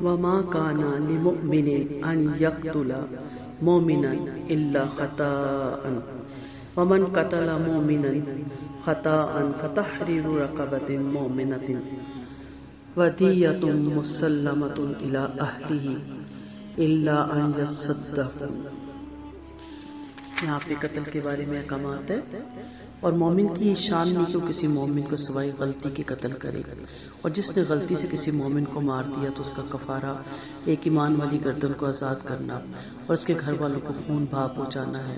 وما كان لمؤمن ان يقتل مؤمنا الا خطأ ومن قتل مؤمنا خطأ فتحرير رقبة مؤمنة ودية مسلمة الى اہلہ الا ان يصدقوا۔ یہاں پہ قتل کے بارے میں احکامات ہے، اور مومن کی شان نہیں کہ وہ کسی مومن کو سوائے غلطی کے قتل کرے، اور جس نے غلطی سے کسی مومن کو مار دیا تو اس کا کفارہ ایک ایمان والی گردن کو آزاد کرنا اور اس کے گھر والوں کو خون بہا پہنچانا ہے،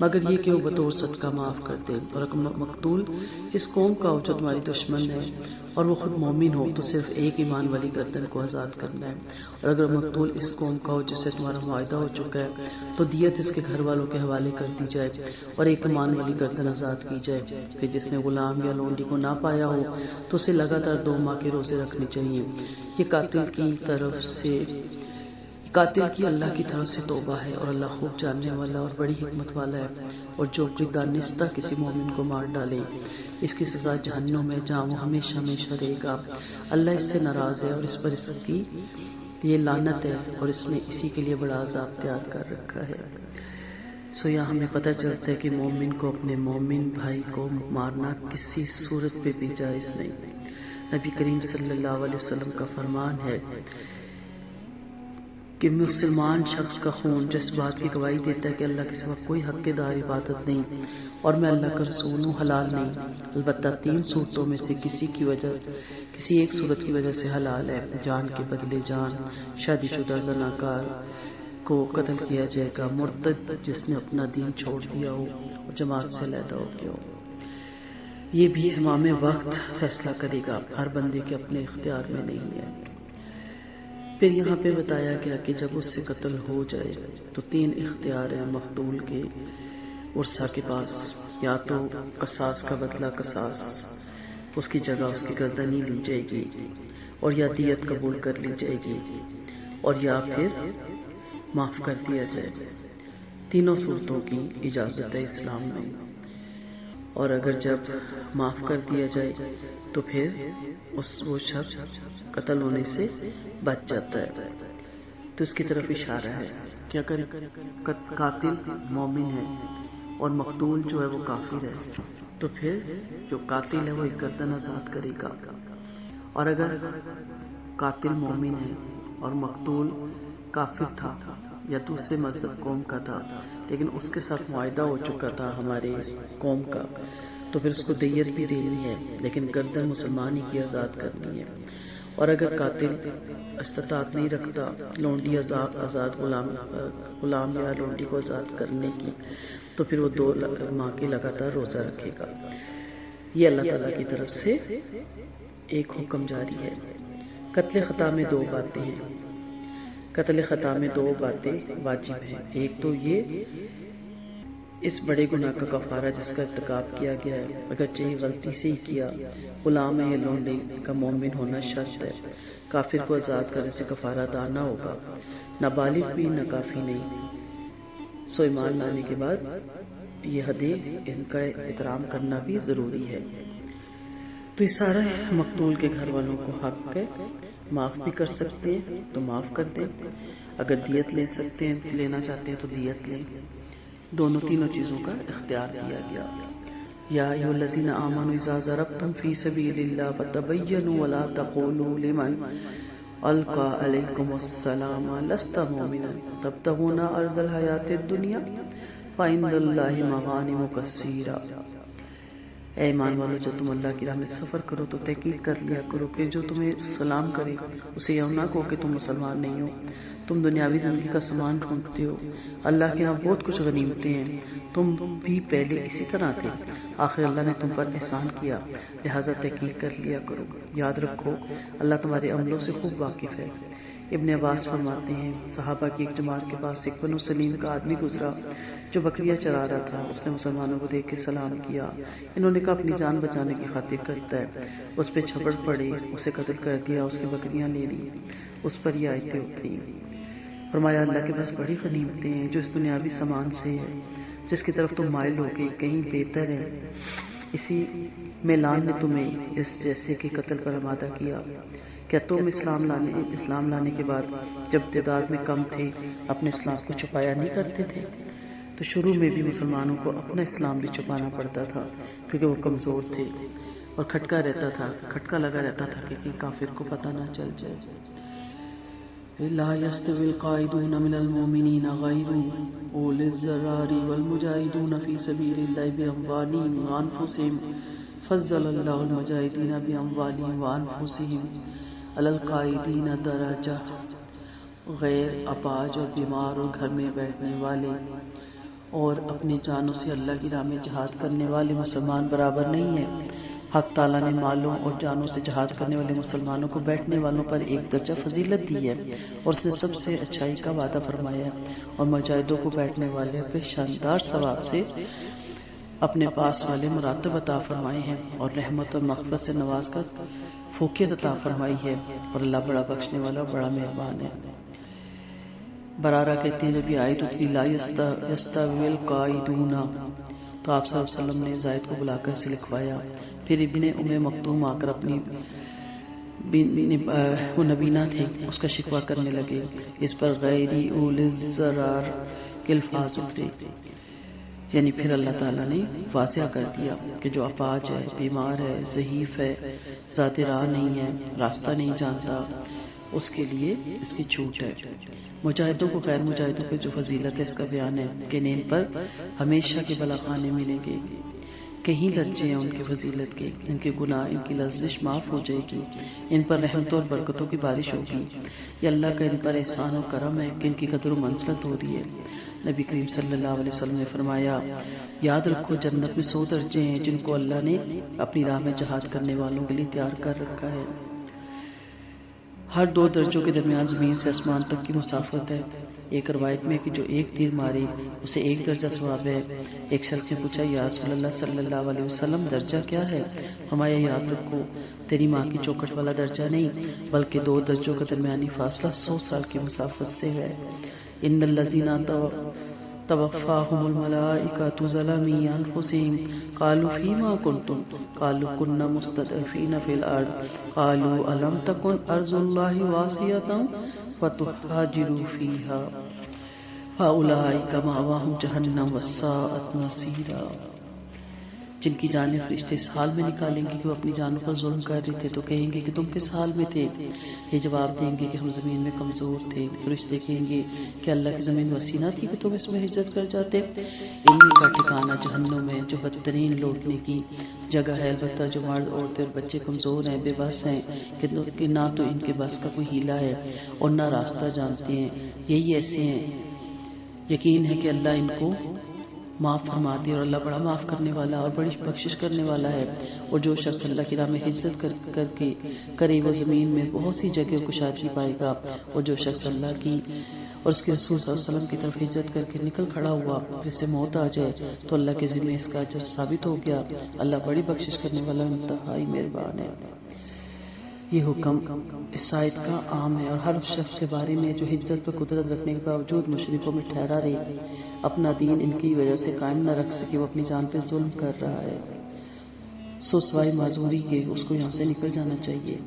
مگر یہ کہ وہ بطور صدقہ معاف کر دے۔ اور اگر مقتول اس قوم کا ہو جو تمہاری دشمن ہے اور وہ خود مومن ہو تو صرف ایک ایمان والی گردن کو آزاد کرنا ہے، اور اگر مقتول اس قوم کا ہو جس سے تمہارا معاہدہ ہو چکا ہے تو دیت اس کے گھر والوں کے حوالے کر دی جائے اور ایک ایمان والی گردن آزاد کی جائے۔ پھر جس نے غلام یا لونڈی کو نہ پایا ہو تو اسے لگاتار 2 ماہ کے روزے رکھنے چاہیے۔ یہ قاتل کی اللہ کی طرف سے توبہ ہے، اور اللہ خوب جاننے والا اور بڑی حکمت والا ہے۔ اور جو کوئی دانستہ کسی مومن کو مار ڈالے اس کی سزا جہنم ہے جہاں وہ ہمیشہ ہمیشہ رہے گا۔ اللہ اس سے ناراض ہے اور اس پر اس کی یہ لعنت ہے، اور اس نے اسی کے لیے بڑا عذاب تیار کر رکھا ہے۔ یہاں ہمیں پتہ چلتا ہے کہ مومن کو اپنے مومن بھائی کو مارنا کسی صورت پہ بھی جائز نہیں۔ نبی کریم صلی اللہ علیہ وسلم کا فرمان ہے کہ مسلمان شخص کا خون جس بات کی گواہی دیتا ہے کہ اللہ کے سوا کوئی حق دار عبادت نہیں اور میں اللہ کا رسول ہوں، حلال نہیں، البتہ 3 صورتوں میں سے کسی ایک صورت کی وجہ سے حلال ہے۔ جان کے بدلے جان، شادی شدہ زناکار کو قتل کیا جائے گا، مرتد جس نے اپنا دین چھوڑ دیا ہو اور جماعت سے علیحدہ ہو گیا ہو۔ یہ بھی امام وقت فیصلہ کرے گا، ہر بندے کے اپنے اختیار میں نہیں ہے۔ پھر یہاں پہ بتایا گیا کہ جب اس سے قتل ہو جائے تو 3 اختیار ہیں مقتول کے ورثاء کے پاس، یا تو قصاص کا بدلہ قصاص، اس کی جگہ اس کی گردن ہی لی جائے گی، اور یا دیت قبول کر لی جائے گی، اور یا پھر معاف کر دیا جائے۔ تینوں صورتوں کی اجازت ہے اسلام میں، اور اگر جب معاف کر دیا جائے تو پھر وہ شخص قتل ہونے سے بچ جاتا ہے۔ تو اس کی طرف اشارہ ہے کہ اگر قاتل مومن ہے اور مقتول جو ہے وہ کافر ہے تو پھر جو قاتل ہے وہ ایک گردن آزاد کرے گا، اور اگر قاتل مومن ہے اور مقتول کافر تھا یا دوسرے مذہب قوم کا تھا لیکن اس کے ساتھ معاہدہ ہو چکا تھا ہمارے قوم کا، تو پھر اس کو دیت بھی دینی ہے لیکن گردن مسلمان ہی کی آزاد کرنی ہے۔ اور اگر قاتل استطاعت نہیں رکھتا لونڈی آزاد غلام یا لونڈی کو آزاد کرنے کی تو پھر وہ 2 ماہ کے لگاتار روزہ رکھے گا۔ یہ اللہ تعالیٰ کی طرف سے ایک حکم جاری ہے۔ قتل خطا میں 2 باتیں ہیں۔ قتل خطا میں 2 باتیں واجب ہیں۔ ایک تو یہ اس بڑے گناہ کا کفارہ جس کا ارتکاب کیا گیا ہے، اگرچہ یہ غلطی سے ہی کیا، غلام یا لونڈے کا مومن ہونا شرط ہے، کافر کو آزاد کرنے سے کفارہ ادا نہ ہوگا، نابالغ بھی نہ کافی نہیں۔ ایمان لانے کے بعد یہ حدیں ان کا احترام کرنا بھی ضروری ہے۔ تو یہ سارا مقتول کے گھر والوں کو حق ہے، معاف بھی کر سکتے ہیں تو معاف کر دیں، اگر دیت لے سکتے ہیں لینا چاہتے ہیں تو دیت لیں، تینوں چیزوں کا اختیار دیا گیا۔ یا ایھا الذین آمنوا اذا ضربتم فی سبیل اللہ فتبینوا ولا تقولوا لمن القی علیکم السلام لست مؤمنا تبتغون عرض الحیاۃ الدنیا فعند اللہ مغانم کثیرہ۔ اے ایمان والو، جب تم اللہ کی راہ میں سفر کرو تو تحقیق کر لیا کرو کہ جو تمہیں سلام کرے اسے یہ نہ کہو کہ تم مسلمان نہیں ہو، تم دنیاوی زندگی کا سامان ڈھونڈتے ہو، اللہ کے ہاں بہت کچھ غنیمتیں ہیں، تم بھی پہلے اسی طرح تھے، آخر اللہ نے تم پر احسان کیا، لہٰذا تحقیق کر لیا کرو، یاد رکھو اللہ تمہارے عملوں سے خوب واقف ہے۔ ابن عباس فرماتے ہیں صحابہ کی ایک جماعت کے پاس ایک بنو سلیم کا آدمی گزرا جو بکریاں چرا رہا تھا، اس نے مسلمانوں کو دیکھ کے سلام کیا، انہوں نے کہا اپنی جان بچانے کی خاطر کرتا ہے، اس پہ چھپڑ پڑے، اسے قتل کر دیا، اس کی بکریاں لے لی، اس پر یہ آیتیں اتری۔ فرمایا اللہ کے پاس بڑی غنیمتیں ہیں جو اس دنیاوی سامان سے ہے جس کی طرف تم مائل ہو گئے، کہیں بہتر ہے، اسی میلان نے تمہیں اس جیسے کے قتل پر آمادہ کیا، کیا تم اسلام لانے کے بعد جب تعداد میں کم تھے اپنے اسلام کو چھپایا نہیں کرتے تھے؟ تو شروع میں بھی مسلمانوں کو اپنا اسلام بھی چھپانا پڑتا تھا کیونکہ وہ کمزور تھے اور کھٹکا لگا رہتا تھا کہ کافر کو پتہ نہ چل جائے۔ لا يستوي القاعدون من المؤمنين غير أولي الضرر والمجاهدون في سبيل الله بأموالهم وأنفسهم فضل الله المجاهدين بأموالهم وأنفسهم على القاعدين درجة۔ غیر اپاہج اور بیمار اور گھر میں بیٹھنے والے اور اپنی جانوں سے اللہ کی راہ میں جہاد کرنے والے مسلمان برابر نہیں ہیں۔ حق تعالیٰ نے مالوں اور جانوں سے جہاد کرنے والے مسلمانوں کو بیٹھنے والوں پر ایک درجہ فضیلت دی ہے اور اس نے سب سے اچھائی کا وعدہ فرمایا ہے، اور مجاہدوں کو بیٹھنے والے پہ شاندار ثواب سے اپنے پاس والے مراتب عطا فرمائے ہیں اور رحمت اور مغفرت سے نواز کر فوقیت عطا فرمائی ہے، اور اللہ بڑا بخشنے والا اور بڑا مہربان ہے۔ برارہ کہتے ہیں جب یہ آیت اتری لا یستوی القاعدون تو آپ صلی اللہ علیہ وسلم نے زائد کو بلا کر اسے لکھوایا۔ پھر ابن مکتوم آ کر اپنی وہ نبینا تھے اس کا شکوہ کرنے لگے، اس پر غیری اولی الضرار کے الفاظ اترے، یعنی پھر اللہ تعالیٰ نے واضح کر دیا کہ جو اپاہج ہے، بیمار ہے، ضعیف ہے، ذات راہ نہیں ہے، راستہ نہیں جانتا، اس کے لیے اس کی چھوٹ ہے۔ مجاہدوں کو غیر مجاہدوں پہ جو فضیلت ہے اس کا بیان ہے کہ ان پر ہمیشہ کے بلاخانے ملیں گے، کہیں درجے ہیں ان کی فضیلت کے، ان کے گناہ، ان کی لرزش معاف ہو جائے گی، ان پر رحمتوں اور برکتوں کی بارش ہوگی۔ یہ اللہ کا ان پر احسان و کرم ہے کہ ان کی قدر و منزلت ہو رہی ہے۔ نبی کریم صلی اللہ علیہ وسلم نے فرمایا، یاد رکھو جنت میں 100 درجے ہیں جن کو اللہ نے اپنی راہ میں جہاد کرنے والوں کے لیے تیار کر رکھا ہے۔ ہر 2 درجوں کے درمیان زمین سے آسمان تک کی مسافت ہے۔ ایک روایت میں کہ جو ایک تیر مارے اسے 1 درجہ ثواب ہے۔ ایک شخص نے پوچھا، یا رسول اللہ صلی اللہ علیہ وسلم درجہ کیا ہے؟ فرمایا، یاد رکھو تیری ماں کی چوکھٹ والا درجہ نہیں بلکہ 2 درجوں کا درمیانی فاصلہ 100 سال کی مسافت سے ہے۔ ان الذین توفاهم الملائکۃ ظلمی انفسهم قالوا فیما کنتم قالوا کنا مستضعفین فی الارض قالوا الم تکن ارض اللہ واسعۃ فتہاجروا فیہا فاولئک مأواہم جہنم وساءت مصیرا۔ جن کی جانیں فرشتے اس حال میں نکالیں گے کہ وہ اپنی جانوں پر ظلم کر رہے تھے تو کہیں گے کہ تم کس حال میں تھے؟ یہ جواب دیں گے کہ ہم زمین میں کمزور تھے۔ فرشتے کہیں گے کہ اللہ کی زمین وسیع نہ تھی کہ تم اس میں ہجرت کر جاتے؟ ان کا ٹھکانہ جہنم ہے جو بدترین لوٹنے کی جگہ ہے، البتہ جو مرد، عورتیں اور بچے کمزور ہیں، بے بس ہیں کہ نہ تو ان کے بس کا کوئی ہیلہ ہے اور نہ راستہ جانتے ہیں، یہی ایسے ہیں۔ یقین ہے کہ اللہ ان کو معاف فرماتے اور اللہ بڑا معاف کرنے والا اور بڑی بخشش کرنے والا ہے۔ اور جو شخص اللہ کی راہ میں ہجرت کر کے کرے وہ زمین میں بہت سی جگہ کشادگی پائے گا، اور جو شخص اللہ کی اور اس کے رسول صلی اللہ علیہ وسلم کی طرف ہجرت کر کے نکل کھڑا ہوا جس سے موت آ جائے تو اللہ کے ذمہ اس کا اجر ثابت ہو گیا۔ اللہ بڑی بخشش کرنے والا انتہائی مہربان ہے۔ یہ حکم اس آیت کا عام ہے اور ہر شخص کے بارے میں جو ہجرت پر قدرت رکھنے کے باوجود مشرکوں میں ٹھہرا رہے، اپنا دین ان کی وجہ سے قائم نہ رکھ سکے، وہ اپنی جان پہ ظلم کر رہا ہے، سو سوائے معذوری کے اس کو یہاں سے نکل جانا چاہیے۔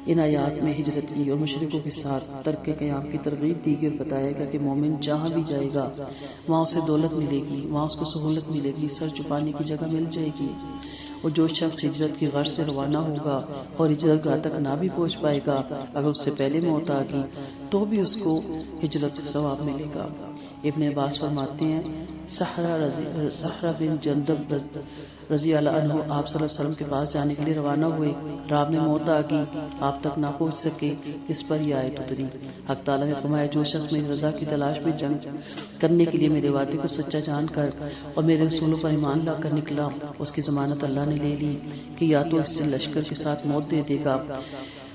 ان آیات میں ہجرت کی اور مشرکوں کے ساتھ ترک قیام کی ترغیب دی گئی اور بتایا گیا کہ مومن جہاں بھی جائے گا وہاں اسے دولت ملے گی، وہاں اس کو سہولت ملے گی، سر چھپانے کی جگہ مل جائے گی، اور جو شخص ہجرت کی غرض سے روانہ ہوگا اور ہجرت گاہ تک نہ بھی پہنچ پائے گا، اگر اس سے پہلے موت آ گئی تو بھی اس کو ہجرت کا ثواب ملے گا۔ ابن عباس فرماتے ہیں، سحرہ بن جندب رضی اللہ عنہ آپ صلی اللہ علیہ وسلم کے پاس جانے کے لیے روانہ ہوئے، راہ میں موت آ گئی، آپ تک نہ پہنچ سکے، اس پر یہ آیت اتری۔ حق تعالیٰ نے فرمایا، جو شخص میری رضا کی تلاش میں جنگ کرنے کے لیے میرے وعدے کو سچا جان کر اور میرے رسولوں پر ایمان لا کر نکلا، اس کی ضمانت اللہ نے لے لی کہ یا تو اس سے لشکر کے ساتھ موت دے دے گا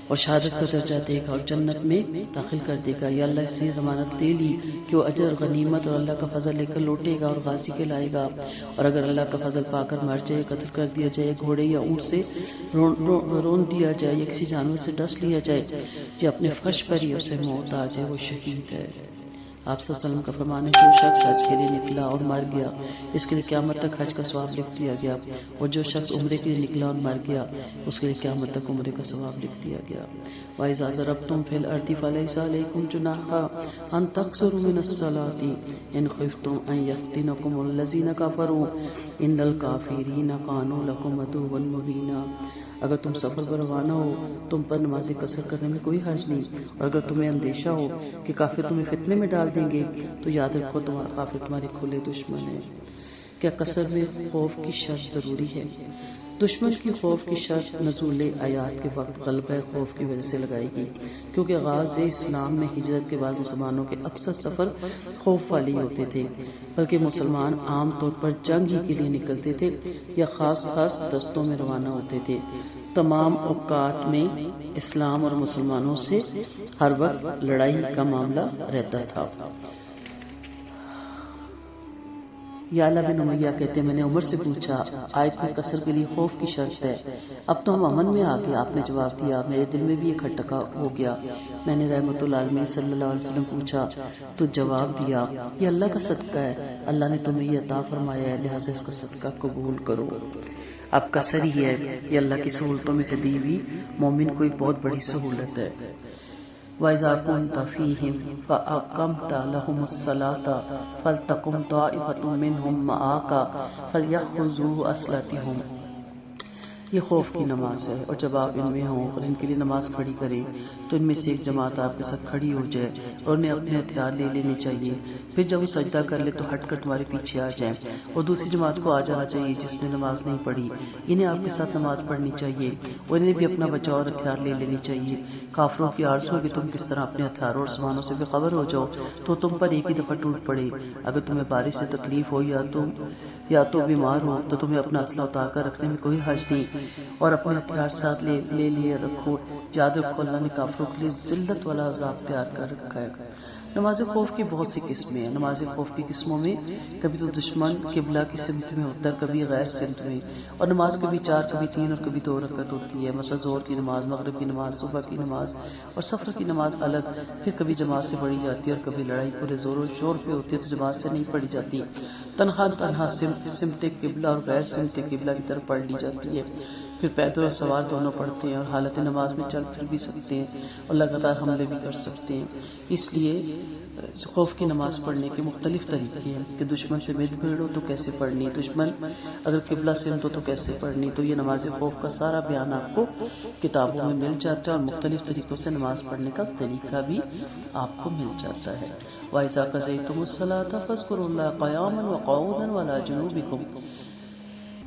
اور شہادت کا درجہ دے گا اور جنت میں داخل کر دے گا، یا اللہ اس سے ضمانت لے لی کہ وہ اجر، غنیمت اور اللہ کا فضل لے کر لوٹے گا اور غازی کے لائے گا، اور اگر اللہ کا فضل پا کر مر جائے، قتل کر دیا جائے، گھوڑے یا اونٹ سے رون دیا جائے یا کسی جانور سے ڈس لیا جائے یا اپنے فرش پر ہی اسے موت آ جائے، وہ شہید ہے۔ آپ صلی اللہ علیہ وسلم کا فرمان ہے جو شخص حج کے لیے نکلا اور مر گیا اس کے لیے قیامت تک حج کا ثواب لکھ دیا گیا، اور جو شخص عمرے کے لیے نکلا اور مر گیا اس کے لیے قیامت تک عمرے کا ثواب لکھ دیا گیا۔ وَإِذَا ضَرَبْتُمْ فِي الْأَرْضِ فَلَيْسَ عَلَيْكُمْ جُنَاحٌ أَن تَقْصُرُوا مِنَ الصَّلَاةِ إِنْ خِفْتُمْ أَن يَفْتِنَكُمُ الَّذِينَ كَفَرُوا إِنَّ الْكَافِرِينَ كَانُوا لَكُمْ عَدُوًّا مُبِينًا۔ اگر تم سفر پر روانہ ہو تم پر نماز قصر کرنے میں کوئی حرج نہیں، اور اگر تمہیں اندیشہ ہو کہ کافر تمہیں فتنے میں ڈال دیں گے تو یاد رکھو کافر تمہارے کھلے دشمن ہیں۔ کیا قصر میں خوف کی شرط ضروری ہے؟ دشمن کی خوف کی شرط نزول آیات کے وقت غلبہ خوف کی وجہ سے لگائی گئی، کیونکہ آغاز اسلام میں ہجرت کے بعد مسلمانوں کے اکثر سفر خوف والی ہوتے تھے، بلکہ مسلمان عام طور پر جنگ ہی کے لیے نکلتے تھے یا خاص دستوں میں روانہ ہوتے تھے۔ تمام اوقات میں اسلام اور مسلمانوں سے ہر وقت لڑائی کا معاملہ رہتا تھا۔ یعلا بن امیہ کہتے ہیں میں نے عمر سے پوچھا آیت میں قصر کے لیے خوف کی شرط ہے، اب تو ہم امن میں آ گئے۔ آپ نے جواب دیا میرے دل میں بھی یہ کھٹکا ہو گیا۔ میں نے رحمت اللہ علیہ صلی اللہ علیہ وسلم پوچھا تو جواب دیا یہ اللہ کا صدقہ ہے، اللہ نے تمہیں یہ عطا فرمایا ہے لہٰذا اس کا صدقہ قبول کرو۔ اب قصر ہی ہے، یہ اللہ کی سہولتوں میں سے دی ہوئی مومن کو ایک بہت بڑی سہولت ہے۔ وَإِذَا كُنْتَ فِيهِمْ فَأَقَمْتَ لَهُمُ الصَّلَاةَ فَلْتَقُمْ طَائِفَةٌ مِّنْهُمْ مَعَكَ فَلْيَأْخُذُوا أَسْلِحَتَهُمْ۔ یہ خوف کی نماز ہے، اور جب آپ ان میں ہوں اور ان کے لیے نماز کھڑی کریں تو ان میں سے ایک جماعت آپ کے ساتھ کھڑی ہو جائے اور انہیں اپنے ہتھیار لے لینے چاہیے، پھر جب وہ سجدہ کر لے تو ہٹ کر تمہارے پیچھے آ جائیں، اور دوسری جماعت کو آ جانا چاہیے جس نے نماز نہیں پڑھی، انہیں آپ کے ساتھ نماز پڑھنی چاہیے اور انہیں بھی اپنا بچاؤ اور ہتھیار لے لینی چاہیے۔ کافروں کی آرزو ہے کہ تم کس طرح اپنے ہتھیاروں اور سامانوں سے بے خبر ہو جاؤ تو تم پر ایک ہی دفعہ ٹوٹ پڑے۔ اگر تمہیں بارش سے تکلیف ہو یا تو بیمار ہو تو تمہیں اپنا اسلحہ اتار کر رکھنے میں کوئی حرج نہیں، اور اپنے ہتھیار ساتھ لے لیے رکھو۔ یاد رکھو اللہ نے کافروں کے لیے ذلت والا عذاب تیار کر رکھا ہے۔ نماز خوف کی بہت سی قسمیں ہیں۔ نماز خوف کی قسموں میں کبھی تو دشمن قبلہ کی سمت میں ہوتا ہے، کبھی غیر سمت میں، اور نماز کبھی 4 کبھی 3 اور کبھی 2 رکعت ہوتی ہے، مثلا ظہر کی نماز، مغرب کی نماز، صبح کی نماز اور سفر کی نماز الگ، پھر کبھی جماعت سے پڑھی جاتی ہے اور کبھی لڑائی پورے زور و شور پہ ہوتی ہے تو جماعت سے نہیں پڑھی جاتی، تنہا سمت قبلہ اور غیر سمت قبلہ کی طرف پڑھ لی جاتی ہے۔ پھر پیدل اور سوار دونوں پڑھتے ہیں اور حالت نماز میں چل پھر بھی سکتے ہیں اور لگاتار حملے بھی کر سکتے ہیں۔ اس لیے خوف کی نماز پڑھنے کے مختلف طریقے ہیں کہ دشمن سے مد بھیڑ ہو تو کیسے پڑھنی، دشمن اگر قبلہ سمت ہو تو کیسے پڑھنی، تو یہ نماز خوف کا سارا بیان آپ کو کتابوں میں مل جاتا ہے، اور مختلف طریقوں سے نماز پڑھنے کا طریقہ بھی آپ کو مل جاتا ہے۔ وَإِذَا قَضَيْتُمُ الصَّلَاةَ فَاذْكُرُوا اللَّهَ قِيَامًا وَقُعُودًا وَعَلَىٰ جُنُوبِكُمْ۔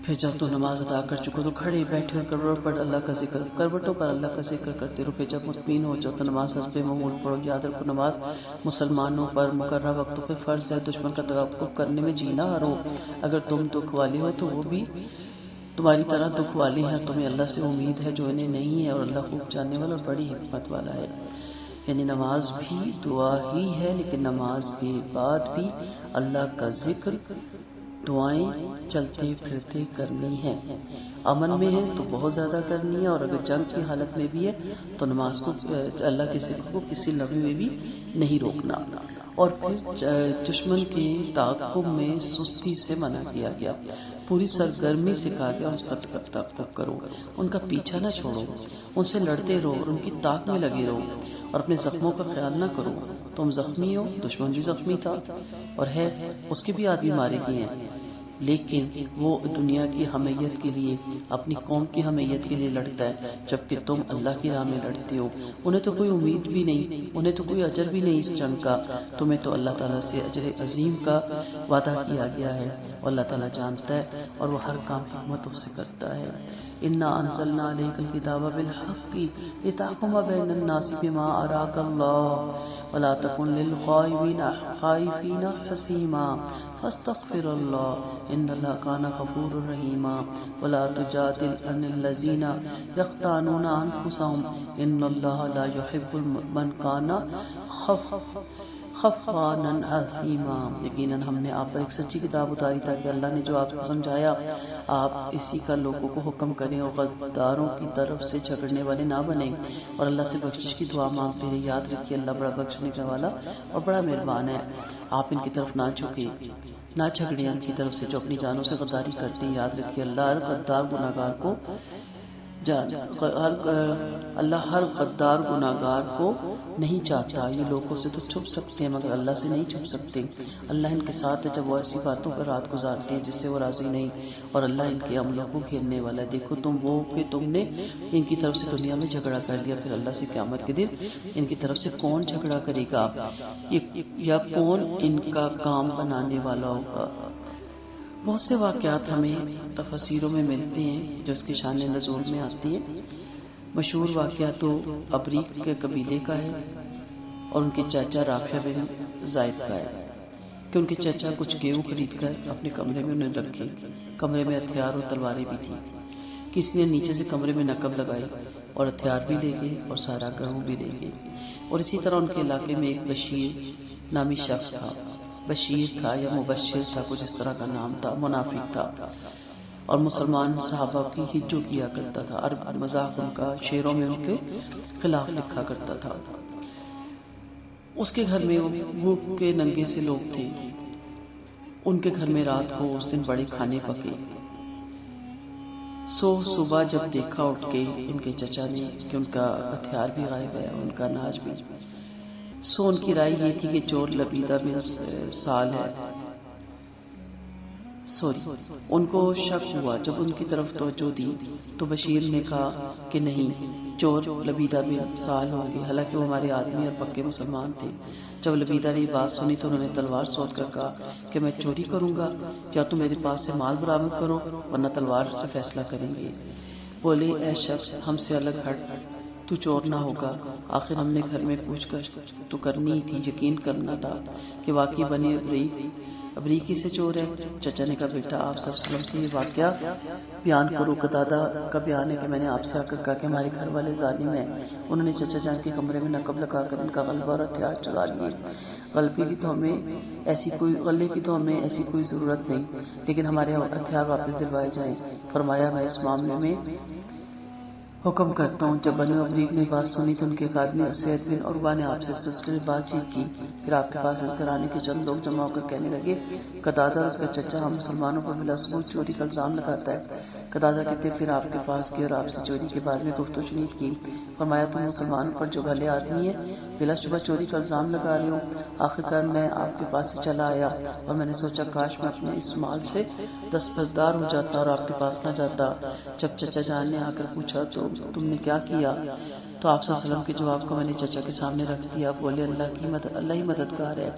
پھر جب تو نماز ادا کر چکو تو کھڑے بیٹھے اور کروٹوں پر اللہ کا ذکر کرتے رہو، پھر جب مطمئن ہو جاؤ تو نماز حسب معمول پڑھو۔ یاد رکھو نماز مسلمانوں پر مقررہ وقتوں پہ فرض ہے، دشمن کا توقف کرنے میں جینا ہارو۔ اگر تم دکھ والے ہو تو وہ بھی تمہاری طرح دکھ والے ہیں، اور تمہیں اللہ سے امید ہے جو انہیں نہیں ہے، اور اللہ خوب جاننے والا اور بڑی حکمت والا ہے۔ یعنی نماز بھی دعا ہی ہے، لیکن نماز کے بعد بھی اللہ کا ذکر، دعائیں چلتے پھرتے کرنی ہے۔ امن میں ہے تو بہت زیادہ کرنی ہے، اور اگر جنگ کی حالت میں بھی ہے تو نماز کو اللہ کے ذکر کو کسی لمحے میں بھی نہیں روکنا۔ اور پھر دشمن کے تعاقب میں سستی سے منع کیا گیا، پوری سرگرمی سے کہا گیا اس کا تعاقب کرو، ان کا پیچھا نہ چھوڑو، ان سے لڑتے رہو اور ان کی طاق میں لگے رہو، اور اپنے زخموں کا خیال نہ کرو۔ تم زخمی ہو، دشمن بھی زخمی تھا اور ہے، اس کے بھی آدمی مارے گئے ہیں، لیکن وہ دنیا کی حمیت کے لیے، اپنی قوم کی حمیت کے لیے لڑتا ہے، جبکہ تم اللہ کی راہ میں لڑتے ہو۔ انہیں تو کوئی امید بھی نہیں، انہیں تو کوئی اجر بھی نہیں اس جنگ کا، تمہیں تو اللہ تعالیٰ سے اجر عظیم کا وعدہ کیا گیا ہے، اور اللہ تعالیٰ جانتا ہے اور وہ ہر کام حکمت اس سے کرتا ہے۔ اِنَّا أَنزَلْنَا عَلَيْكَ الْكِتَابَ بِالْحَقِّ لِتَحْكُمَ بَيْنَ النَّاسِ بِمَا أَرَاكَ اللَّهُ وَلَا تَكُنْ لِلْخَائِنِينَ خَصِيمًا فَاسْتَغْفِرِ اللَّهَ إِنَّ اللَّهَ كَانَ غَفُورًا رَحِيمًا وَلَا تُجَادِلْ عَنِ الَّذِينَ يَخْتَانُونَ أَنفُسَهُمْ إِنَّ اللَّهَ لَا يُحِبُّ مَنْ كَانَ خفانن عظیما، یقیناً ہم نے آپ پر ایک سچی کتاب اتاری تاکہ اللہ نے جو آپ کو سمجھایا آپ اسی کا لوگوں کو حکم کریں اور غداروں کی طرف سے جھگڑنے والے نہ بنیں اور اللہ سے بخشش کی دعا مانگتے رہیں۔ یاد رکھیے اللہ بڑا بخشنے کا والا اور بڑا مہربان ہے۔ آپ ان کی طرف نہ جھکیں، نہ جھگڑیں ان کی طرف سے جو اپنی جانوں سے غداری کرتے ہیں۔ یاد رکھیے اللہ ہر غدار گناہگار کو اللہ ہر غدار گناہگار کو نہیں چاہتا۔ یہ لوگوں سے تو چھپ سکتے ہیں مگر اللہ سے نہیں چھپ سکتے۔ اللہ ان کے ساتھ ہے جب وہ ایسی باتوں پر رات گزارتے ہیں جس سے وہ راضی نہیں، اور اللہ ان کے عملوں کو گھیرنے والا ہے۔ دیکھو تم وہ کہ تم نے ان کی طرف سے دنیا میں جھگڑا کر لیا، پھر اللہ سے قیامت کے دن ان کی طرف سے کون جھگڑا کرے گا یا کون ان کا کام بنانے والا ہوگا۔ بہت سے واقعات ہمیں تفسیروں میں ملتے ہیں جو اس کی شان نزول میں آتی ہیں۔ مشہور واقعہ تو ابریق کے قبیلے کا ہے اور ان کے چاچا رافع بن زائد کا ہے کہ ان کے چاچا کچھ گیہوں خرید کر اپنے کمرے میں انہیں رکھے۔ کمرے میں ہتھیار اور تلواریں بھی تھیں۔ کسی نے نیچے سے کمرے میں نقب لگائی اور ہتھیار بھی لے گئے اور سارا گہوں بھی لے گئے۔ اور اسی طرح ان کے علاقے میں ایک بشیر نامی شخص تھا۔ بشیر تھا یا مبشر تھا، کچھ اس طرح کا نام تھا، منافق تھا اور مسلمان صحابہ کی ہجو کیا کرتا تھا۔ عرب مذاق ان کا شعروں میں ان کے خلاف لکھا کرتا تھا۔ اس کے گھر میں بھوک کے ننگے سے لوگ تھے۔ ان کے گھر میں رات کو اس دن بڑے کھانے پکے۔ صبح جب دیکھا اٹھ کے ان کے چچا نے کہ ان کا ہتھیار بھی غائب ہے، ان کا اناج بھی۔ ان کی رائے یہ تھی کہ چور لبیدہ بن سال ہے۔ ان کو شک ہوا۔ جب ان کی طرف توجہ دی تو بشیر نے کہا کہ نہیں، چور لبیدہ بن سال ہوں گے، حالانکہ وہ ہمارے آدمی اور پکے مسلمان تھے۔ جب لبیدہ نے یہ بات سنی تو انہوں نے تلوار سوچ کر کہا کہ میں چوری کروں گا، یا تو میرے پاس سے مال برآمد کرو ورنہ تلوار سے فیصلہ کریں گے۔ بولے اے شخص، ہم سے الگ ہٹ، تو چور نہ ہوگا۔ آخر ہم نے گھر میں پوچھ گچھ تو کرنی تھی، یقین کرنا تھا کہ واقعی بنی ابریقی سے چور ہے۔ چچا نے کہا بیٹا آپ صلی اللہ علیہ وسلم سے یہ واقعہ بیان کرو۔ قتادہ کا بیان ہے کہ میں نے آپ سے آ کر کہا کہ ہمارے گھر والے ظالم ہیں، انہوں نے چچا جان کے کمرے میں نقب لگا کر ان کا غلبہ اور ہتھیار چرا لیے۔ غلے کی تو ہمیں ایسی کوئی ضرورت نہیں، لیکن ہمارے ہتھیار واپس دلوائے جائیں۔ فرمایا میں اس معاملے میں حکم کرتا ہوں۔ جب بنو ابریق نے بات سنی تو ان کے ایک آدمی اسید بن عروہ نے آپ سے سلسلے بات چیت کی۔ پھر آپ کے پاس اس گھرانے کے چند لوگ جمع ہو کر کہنے لگے قتادہ اور اس کا چچا ہم مسلمانوں پر بلا ثبوت چوری کا الزام لگاتا ہے۔ قتادہ کہتے پھر آپ کے پاس گئے اور آپ سے چوری کے بارے میں گفت و شنید کی۔ فرمایا تم مسلمانوں پر جو بھلے آدمی ہیں بلا شبہ چوری کا الزام لگا رہے ہو۔ آخرکار میں آپ کے پاس سے چلا آیا اور میں نے سوچا کاش میں اپنے اس مال سے دستبردار ہو جاتا اور آپ کے پاس نہ جاتا۔ جب چچا جان نے آ کر پوچھا تو تم نے کیا کیا، تو آپ صلی اللہ علیہ وسلم کے جواب کو میں نے چچا کے سامنے رکھ دیا۔ بولے اللہ ہی مددگار ہے۔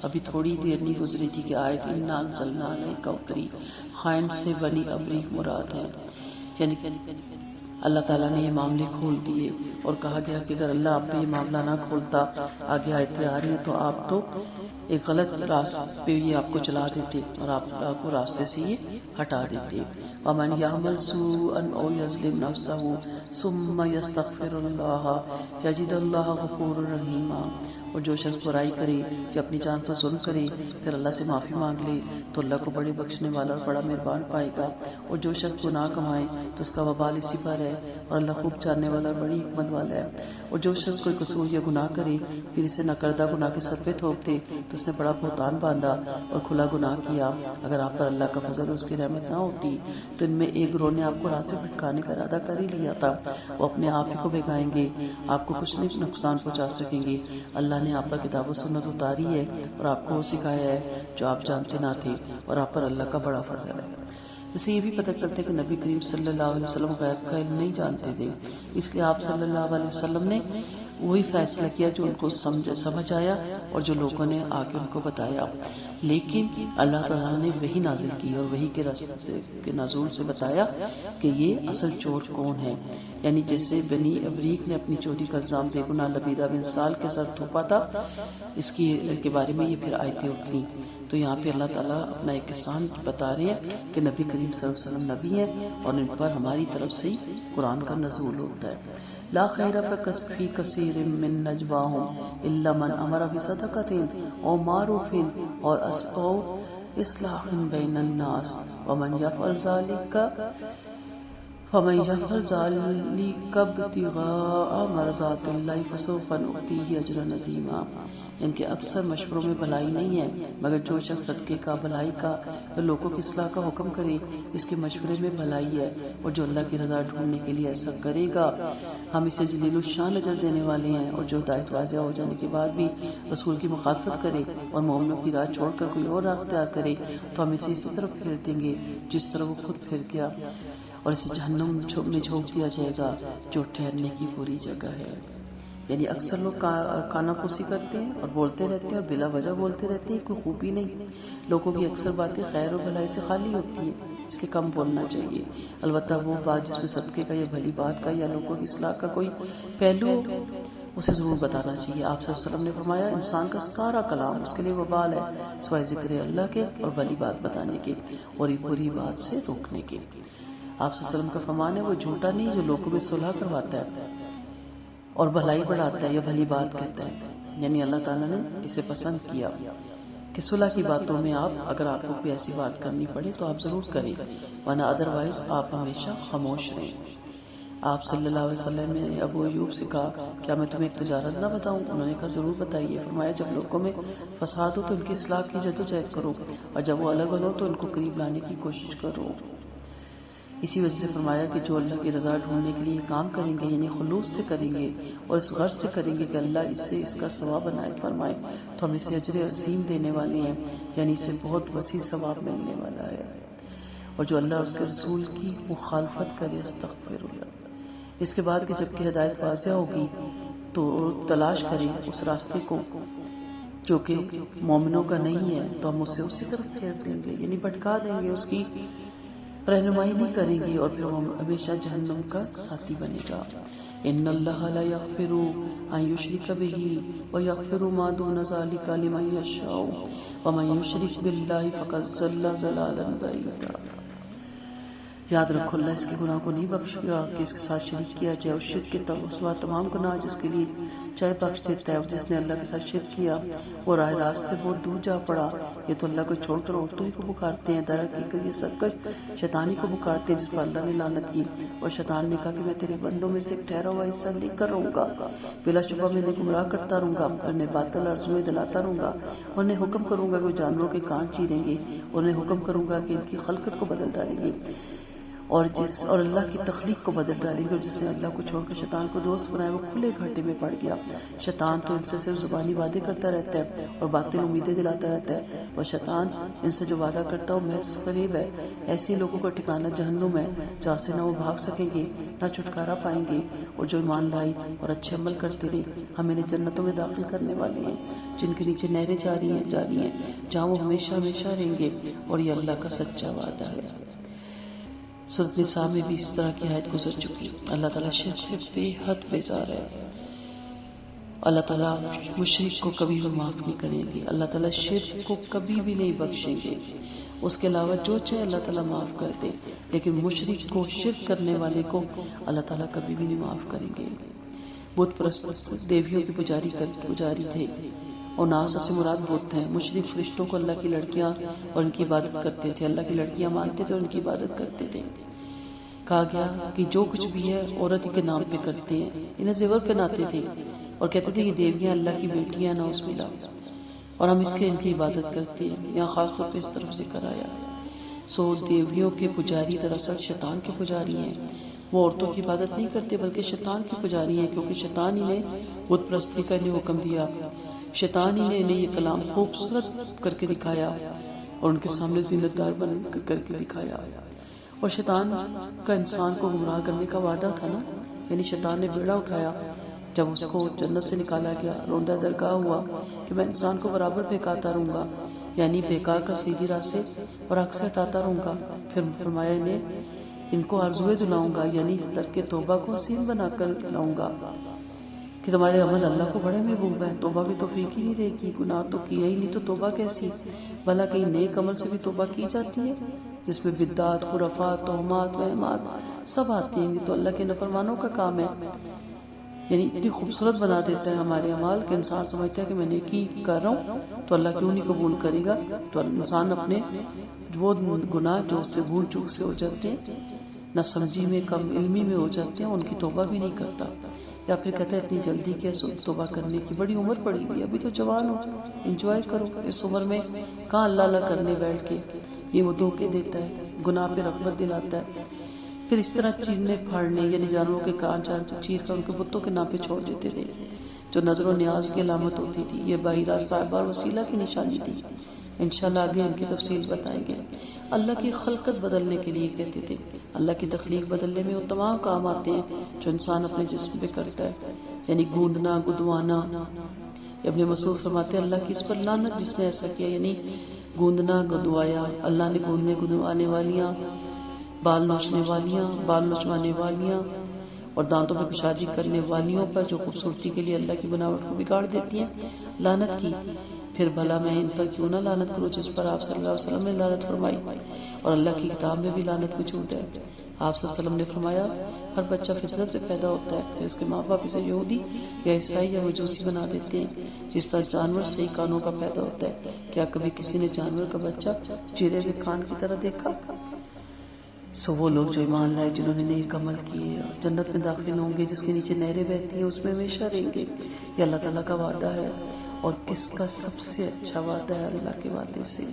ابھی تھوڑی دیر نہیں گزری تھی کہ آیت انا انزلنا الیک اتری، خائن سے بنی ابریق مراد ہے، یعنی اللہ تعالیٰ نے یہ معاملے کھول دیے اور کہا گیا کہ اگر اللہ آپ پہ یہ معاملہ نہ کھولتا، آگے آیتیں آ رہی ہیں تو آپ تو ایک غلط راستے پہ یہ آپ کو چلا دیتے اور آپ کو راستے سے یہ ہٹا دیتے۔ وَمَنْ يَعْمَلْ سُوءًا أَوْ يَظْلِمْ نَفْسَهُ ثُمَّ يَسْتَغْفِرُ اللَّهَ يَجِدِ اللَّهَ غَفُورًا رَحِيمًا، اور جو شخص برائی کرے کہ اپنی جان پر ظلم کرے پھر اللہ سے معافی مانگ لے تو اللہ کو بڑے بخشنے والا اور بڑا مہربان پائے گا۔ اور جو شخص گناہ کمائے تو اس کا وبال اسی پر ہے اور اللہ خوب جاننے والا اور بڑی حکمت والا ہے۔ اور جو شخص کوئی قصور یا گناہ کرے پھر اسے نہ کردہ گناہ کے سر پہ تھوپ دے تو اس نے بڑا بہتان باندھا اور کھلا گناہ کیا۔ اگر آپ پر اللہ کا فضل اور اس کی رحمت نہ ہوتی تو ان میں ایک گروہ نے آپ کو راستے بھٹکانے کا ارادہ کر ہی لیا تھا۔ وہ اپنے آپ ہی کو بھگائیں گے، آپ کو کچھ نہیں نقصان پہنچا سکیں گے۔ اللہ نے آپ پر کتاب و سنت اتاری ہے اور آپ کو وہ سکھایا ہے جو آپ جانتے نہ تھے، اور آپ پر اللہ کا بڑا فضل ہے۔ اسے یہ بھی پتہ چلتا ہے کہ نبی کریم صلی اللہ علیہ وسلم غیب کا علم نہیں جانتے تھے، اس لیے آپ صلی اللہ علیہ وسلم نے وہی فیصلہ کیا جو ان کو سمجھ آیا اور جو لوگوں نے آ کے ان کو بتایا۔ لیکن اللہ تعالیٰ نے وحی نازل کی اور وحی کے راستے کے نزول سے بتایا کہ یہ اصل چور کون ہے، یعنی جیسے بنی ابریق نے اپنی چوری کا الزام بے گناہ لبیدہ بن سال کے سر تھوپا تھا، اس کے بارے میں یہ پھر آیتیں اتری۔ تو یہاں پہ اللہ تعالیٰ اپنا ایک احسان بتا رہے ہیں کہ نبی کریم صلی اللہ علیہ وسلم نبی ہیں اور ان پر ہماری طرف سے قرآن کا نزول ہوتا ہے۔ لا خیر فی کثیر من نجواہم الا من امر بصدقۃ او معروف اور اصلاح بین الناس ومن یفعل ذلک ابتغاء مرضات اللہ فسوف نؤتیہ اجرا عظیما۔ ان کے اکثر مشوروں میں بھلائی نہیں ہے، مگر جو شخص صدقے کا، بھلائی کا یا لوگوں کی اصلاح کا حکم کرے اس کے مشورے میں بھلائی ہے، اور جو اللہ کی رضا ڈھونڈنے کے لیے ایسا کرے گا ہم اسے جلیل الشان اجر دینے والے ہیں۔ اور جو ہدایت واضح ہو جانے کے بعد بھی رسول کی مخالفت کرے اور مومنوں کی راہ چھوڑ کر کوئی اور راہ اختیار کرے تو ہم اسے اسی طرف پھیر دیں گے جس طرح وہ خود پھر گیا، اور اسے جہنم میں جھونک دیا جائے گا جو ٹھہرنے کی بری جگہ ہے۔ یعنی اکثر لوگ کانا پوسی کرتے ہیں اور بولتے رہتے ہیں اور بلا وجہ بولتے رہتے ہیں، کوئی خوبی نہیں۔ لوگوں کی اکثر باتیں خیر و بھلائی سے خالی ہوتی ہیں، اس لیے کم بولنا چاہیے۔ البتہ وہ بات جس میں صدقے کا یا بھلی بات کا یا لوگوں کی اصلاح کا کوئی پہلو اسے ضرور بتانا چاہیے۔ آپ صلی اللہ علیہ وسلم نے فرمایا انسان کا سارا کلام اس کے لیے وبال ہے سوائے ذکر اللہ کے اور بھلی بات بتانے کے اور ایک بری بات سے روکنے کے۔ آپ صلی اللہ علیہ وسلم کا فرمان ہے وہ جھوٹا نہیں جو لوگوں میں صلح کرواتا ہے اور بھلائی بڑھاتا ہے یا بھلی بات کہتا ہے، یعنی اللہ تعالیٰ نے اسے پسند کیا کہ صلح کی باتوں میں اگر آپ کو کوئی ایسی بات کرنی پڑے تو آپ ضرور کریں، ورنہ ادروائز آپ ہمیشہ خاموش رہیں۔ آپ صلی اللہ علیہ وسلم نے ابو ایوب سے کہا کیا میں تمہیں ایک تجارت نہ بتاؤں؟ انہوں نے کہا ضرور بتائیے۔ فرمایا جب لوگوں میں فساد ہو تو ان کی اصلاح کی جدوجہد کرو، اور جب وہ الگ ہو تو ان کو قریب لانے کی کوشش کرو۔ اسی وجہ سے فرمایا کہ جو اللہ کی رضا ڈھونڈنے کے لیے کام کریں گے یعنی خلوص سے کریں گے اور اس غرض سے کریں گے کہ اللہ اس سے اس کا ثواب عنایت فرمائے تو ہم اسے اجر عظیم دینے والے ہیں، یعنی اسے بہت وسیع ثواب ملنے والا ہے۔ اور جو اللہ اور اس کے رسول کی مخالفت کرے استغفر اللہ، اس کے بعد کہ جب کہ ہدایت واضح ہوگی تو تلاش کریں اس راستے کو جو کہ مومنوں کا نہیں ہے تو ہم اسے اسی طرف پھیر دیں گے، یعنی بھٹکا دیں گے، اس کی رہنمائی نہیں کریں گے اور پھر وہ ہمیشہ جہنم کا ساتھی بنے گا۔ ان اللہ لا یغفر ان یشرک بہ ویغفر ما دون ذلک لمن یشاء ومن یشرک باللہ فقد ضل ضلالا بعیدا۔ یاد رکھو اللہ اس کے گناہ کو نہیں بخشے گا کہ اس کے ساتھ شریک کیا جائے، اور شرک کے سوا تمام گناہ جس کے لیے چاہے بخش دیتا ہے، اور جس نے اللہ کے ساتھ شرک کیا وہ راہ راست سے بہت دور جا پڑا۔ یہ تو اللہ کو چھوڑ کر عورتوں ہی کو پکارتے ہیں، در حقیقت یہ سرکش شیطانی کو پکارتے ہیں جس پر اللہ نے لعنت کی، اور شیطان نے کہا کہ میں تیرے بندوں میں سے ایک ٹھہرا ہوا حصہ لے کر رہوں گا، بلا شبہ میں انہیں گمراہ کرتا رہوں گا اور انہیں باطل آرزوئیں دلاتا رہوں گا، انہیں حکم کروں گا کہ وہ جانوروں کے کان چیریں گے، انہیں حکم کروں گا کہ ان کی خلقت کو بدل ڈالیں گے اور اللہ کی تخلیق کو بدل ڈالیں گے، اور جس نے اللہ کو چھوڑ کر شیطان کو دوست بنایا وہ کھلے گھاٹے میں پڑ گیا۔ شیطان تو ان سے صرف زبانی وعدے کرتا رہتا ہے اور باطل امیدیں دلاتا رہتا ہے، اور شیطان ان سے جو وعدہ کرتا ہے وہ محض فریب ہے۔ ایسے لوگوں کا ٹھکانہ جہنم ہے جہاں سے نہ وہ بھاگ سکیں گے نہ چھٹکارا پائیں گے، اور جو ایمان لائی اور اچھے عمل کرتے رہے ہم انہیں جنتوں میں داخل کرنے والے ہیں جن کے نیچے نہریں جاری ہیں جہاں وہ ہمیشہ ہمیشہ رہیں گے، اور یہ اللہ کا سچا وعدہ ہے۔ سورۃ نساء میں بھی اس طرح کی آیت گزر چکی۔ اللہ تعالیٰ شرک سے بے حد بیزار ہے۔ اللہ تعالیٰ مشرک کو کبھی بھی معاف نہیں کریں گے، اللہ تعالیٰ شرک کو کبھی بھی نہیں بخشیں گے، اس کے علاوہ جو چاہے اللہ تعالیٰ معاف کر دے، لیکن مشرک کو، شرک کرنے والے کو اللہ تعالیٰ کبھی بھی نہیں معاف کریں گے۔ بت پرست دیویوں کی پجاری تھے، اور ناس سے مراد بت ہیں۔ مشرک فرشتوں کو اللہ کی لڑکیاں اور ان کی عبادت کرتے تھے، اللہ کی لڑکیاں مانتے تھے اور ان کی عبادت کرتے تھے۔ کہا گیا کہ جو کچھ بھی ہے عورت ہی کے نام پہ کرتے ہیں، انہیں زیور پہناتے تھے اور کہتے تھے کہ دیویاں اللہ کی بیٹیاں نعوذ باللہ، اور ہم اس کے ان کی عبادت کرتے ہیں۔ یہاں خاص طور پہ اس طرف ذکر آیا۔ دیویوں کے پجاری دراصل شیطان کے پجاری ہیں، وہ عورتوں کی عبادت نہیں کرتے بلکہ شیطان کی پجاری ہیں، کیونکہ شیطان ہی نے بت پرستی کا انہیں حکم دیا، شیطان ہی نے انہیں یہ کلام خوبصورت کر کے دکھایا اور ان کے سامنے زینت دار بن کر کے دکھایا۔ اور شیطان کا انسان کو گمراہ کرنے کا وعدہ تھا نا، یعنی شیطان نے بیڑا اٹھایا جب اس کو جنت سے نکالا گیا، روندہ درگاہ ہوا کہ میں انسان کو برابر بہکاتا رہوں گا، یعنی بیکار کا سیدھی راہ سے اور حق سے ہٹاتا رہوں گا۔ پھر فرمایا ان کو آرزوئے دلاؤں گا، یعنی ترک توبہ کو حسین بنا کر لاؤں گا کہ تمہارے عمل اللہ کو بڑے محبوب ہیں، توبہ کی توفیق ہی نہیں رہے گی، گناہ تو کیا ہی نہیں تو توبہ کیسی؟ بھلا کہیں نیک عمل سے بھی توبہ کی جاتی ہے جس میں بدعات، خرافات، تہمات، وہمات سب آتے ہیں، تو اللہ کے نافرمانوں کا کام ہے۔ یعنی اتنی خوبصورت بنا دیتا ہے ہمارے اعمال کہ انسان سمجھتا ہے کہ میں نیکی کر رہا ہوں تو اللہ کیوں نہیں قبول کرے گا. تو انسان اپنے وہ گناہ جو اس سے بھول چوک سے ہو جاتے ہیں، نہ سمجھی میں، کم علمی میں ہو جاتے ہیں، ان کی توبہ بھی نہیں کرتا، یا پھر کہتا ہے اتنی جلدی کیسے توبہ کرنے کی، بڑی عمر پڑی ہوئی، ابھی تو جوان ہو، انجوائے کرو. اس عمر میں کہاں اللہ اللہ کرنے بیٹھ کے. یہ وہ دھوکے دیتا ہے، گناہ پہ رغبت دلاتا ہے. پھر اس طرح چیرنے پھاڑنے، یعنی جانوروں کے کان چیر کر ان کے بتوں کے نام پہ چھوڑ دیتے تھے، جو نظر و نیاز کی علامت ہوتی تھی. یہ باہرہ صاحبہ اور وسیلہ کی نشانی تھی. انشاءاللہ آگے ان کی تفصیل بتائیں گے. اللہ کی خلقت بدلنے کے لیے کہتے تھے. اللہ کی تخلیق بدلنے میں وہ تمام کام آتے ہیں جو انسان اپنے جسم پہ کرتا ہے، یعنی گوندنا، گدوانا. ابن مسعود فرماتے ہیں اللہ کی اس پر لعنت جس نے ایسا کیا، یعنی گوندنا، گدوایا. اللہ نے گوندنے گدوانے والیاں، بال نوچنے والیاں، بال نوچوانے والیاں اور دانتوں پہ کشادی کرنے والیوں پر، جو خوبصورتی کے لیے اللہ کی بناوٹ کو بگاڑ دیتی ہیں، لعنت کی. پھر بھلا میں ان پر کیوں نہ لعنت کروں جس پر آپ صلی اللہ علیہ وسلم نے لعنت فرمائی، اور اللہ کی کتاب میں بھی لعنت موجود ہے. آپ صلی اللہ علیہ وسلم نے فرمایا ہر بچہ فطرت سے پیدا ہوتا ہے، پھر اس کے ماں باپ اسے یہودی یا عیسائی یا مجوسی بنا دیتے ہیں. جس طرح جانور صحیح کانوں کا پیدا ہوتا ہے، کیا کبھی کسی نے جانور کا بچہ چیرے ہوئے کان کی طرح دیکھا؟ وہ لوگ جو ایمان لائے، جنہوں نے نیک عمل کیے، جنت میں داخل ہوں گے جس کے نیچے نہریں بہتی ہیں، اس میں ہمیشہ رہیں گے. یہ اللہ تعالیٰ کا وعدہ ہے، اور کس کا سب سے اچھا وعدہ ہے اللہ کے وعدے سے.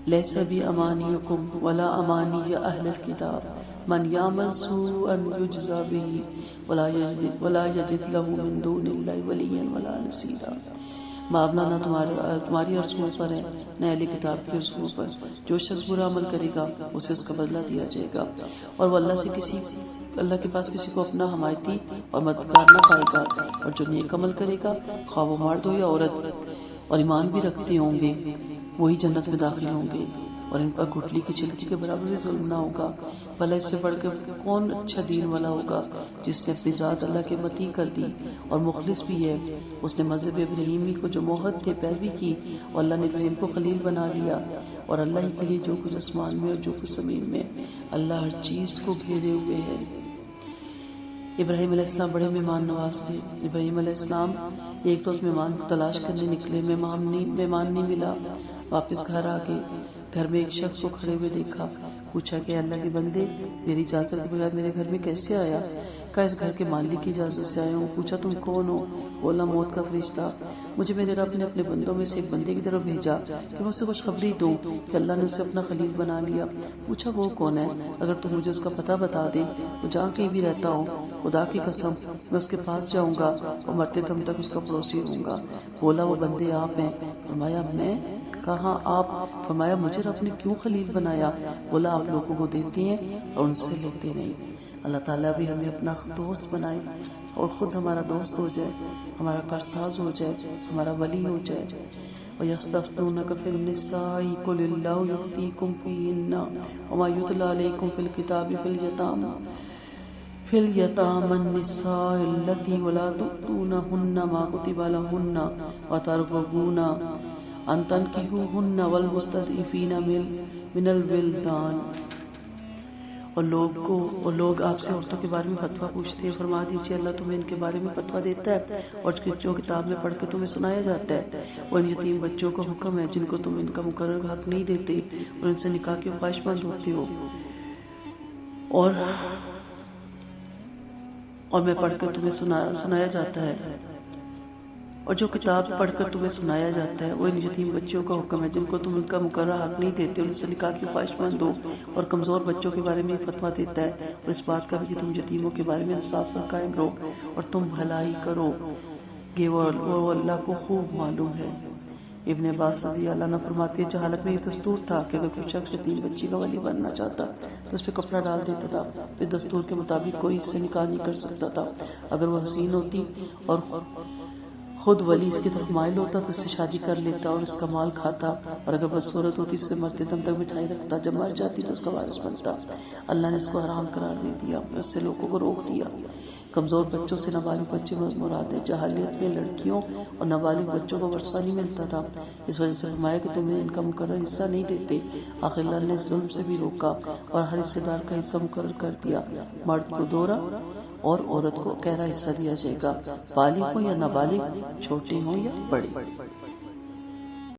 لیس بی امانیکم ولا امانی اہل الکتاب من یعمل سوءا یجزا به ولا یجد له من دون اللہ ولیا ولا نصیرا. معاملہ نہ تمہاری رسول پر ہے، نہ اہل کتاب کے رسول پر. جو شخص برا عمل کرے گا اسے اس کا بدلہ دیا جائے گا، اور وہ اللہ کے پاس کسی کو اپنا حمایتی اور مددگار نہ پائے گا. اور جو نیک عمل کرے گا، خواہ وہ مرد ہو یا عورت، اور ایمان بھی رکھتے ہوں گے، وہی جنت میں داخل ہوں گے، اور ان پر گٹھلی کی چھلکی کے برابر بھی ظلم نہ ہوگا. بھلا اس سے بڑھ کر کون اچھا دین والا ہوگا جس نے اپنی ذات اللہ کے مطیع کر دی اور مخلص بھی ہے. اس نے مذہب ابراہیمی کو جو موحد تھے پیروی کی، اور اللہ نے ابراہیم کو خلیل بنا لیا. اور اللہ ہی کے لیے جو کچھ آسمان میں اور جو کچھ زمین میں، اللہ ہر چیز کو گھیرے ہوئے ہے. ابراہیم علیہ السلام بڑے مہمان نواز تھے. ابراہیم علیہ السلام ایک روز مہمان کو تلاش کرنے نکلے، مہمان نہیں ملا. واپس گھر آ گئے. گھر میں ایک شخص کو کھڑے ہوئے دیکھا. پوچھا کہ اللہ کے بندے، میری اجازت کے بغیر میرے گھر میں کیسے آیا؟ کہا اس گھر کے مالک کی اجازت سے آیا ہوں. پوچھا تم کون ہو؟ بولا موت کا فرشتہ. مجھے میرے رب نے اپنے بندوں میں سے ایک بندے کی طرف بھیجا کہ میں اسے کچھ خبری دوں کہ اللہ نے اسے اپنا خلیل بنا لیا. پوچھا وہ کون ہے؟ اگر تم مجھے اس کا پتہ بتا دے تو جہاں کہیں بھی رہتا ہو، خدا کی قسم میں اس کے پاس جاؤں گا اور مرتے دم تک اس کا پڑوسی ہوں گا. بولا وہ بندے آپ ہیں. فرمایا میں؟ کہاں آپ؟ فرمایا مجھے رب نے کیوں خلیل بنایا؟ بولا آپ لوگوں کو دیتے ہیں اور ان سے لیتے نہیں. اللہ تعالیٰ بھی ہمیں اپنا دوست بنائے اور خود ہمارا دوست ہو جائے، ہمارا کارساز ہو جائے، ہمارا ولی ہو جائے. وَيَسْتَفْتُونَكَ فِي النِّسَاءِ قُلِ اللَّهُ يُفْتِيكُمْ فِيهِنَّ وَمَا يُتْلَى عَلَيْكُمْ فِي الْكِتَابِ فِي الْيَتَامَى النِّسَاءِ اللَّاتِي وَلَا تُؤْتُونَهُنَّ مَا كُتِبَ لَهُنَّ وَتَرْغَبُونَ أَن تَنكِحُوهُنَّ وَالْمُسْتَضْعَفِينَ مِنَ الْوِلْدَانِ. اور لوگ آپ سے عورتوں کے بارے میں فتویٰ پوچھتے ہیں. فرما دیجیے اللہ تمہیں ان کے بارے میں فتویٰ دیتا ہے اور جو کتاب میں پڑھ کے تمہیں سنایا جاتا ہے. اور ان یتیم بچوں کا حکم ہے جن کو تم ان کا مقرر حق نہیں دیتے اور ان سے نکاح کے خواہش مند ہوتے ہو. اور میں پڑھ کر تمہیں سنایا جاتا ہے، اور جو کتاب پڑھ کر تمہیں سنایا جاتا ہے وہ ان یتیم بچوں کا حکم ہے جن کو تم ان کا مقررہ حق نہیں دیتے، ان سے نکاح کی خواہش مند ہو. اور کمزور بچوں کے بارے میں فتویٰ دیتا ہے، اور اس بات کا بھی کہ تم یتیموں کے بارے میں انصاف سے قائم رہو اور تم بھلائی کرو گے، وہ اللہ کو خوب معلوم ہے. ابن عباس رضی اللہ عنہ فرماتے ہیں جہالت میں یہ دستور تھا کہ اگر کوئی شخص یتیم بچی کا ولی بننا چاہتا تو اس پہ کپڑا ڈال دیتا تھا. پھر دستور کے مطابق کوئی اس سے نکاح نہیں کر سکتا تھا. اگر وہ حسین ہوتی اور خود ولی اس کی طرف مائل ہوتا تو اس سے شادی کر لیتا اور اس کا مال کھاتا، اور اگر بدصورت ہوتی اس سے مرتے دم تک مٹھائی رکھتا، جب مر جاتی تو اس کا وارث بنتا. اللہ نے اس کو حرام قرار دے دیا، اس سے لوگوں کو روک دیا. کمزور بچوں سے نابالغ بچے مراد ہے۔ جاہلیت میں لڑکیوں اور نابالغ بچوں کو ورثہ نہیں ملتا تھا، اس وجہ سے فرمایا کہ تمہیں ان کا مقرر حصہ نہیں دیتے۔ آخر اللہ نے ظلم سے بھی روکا اور ہر حصے دار کا حصہ مقرر کر دیا۔ مرد کو دوہرا اور عورت کو گہرا حصہ دیا جائے گا، بالغ ہو یا نابالغ، چھوٹے ہوں یا بڑے۔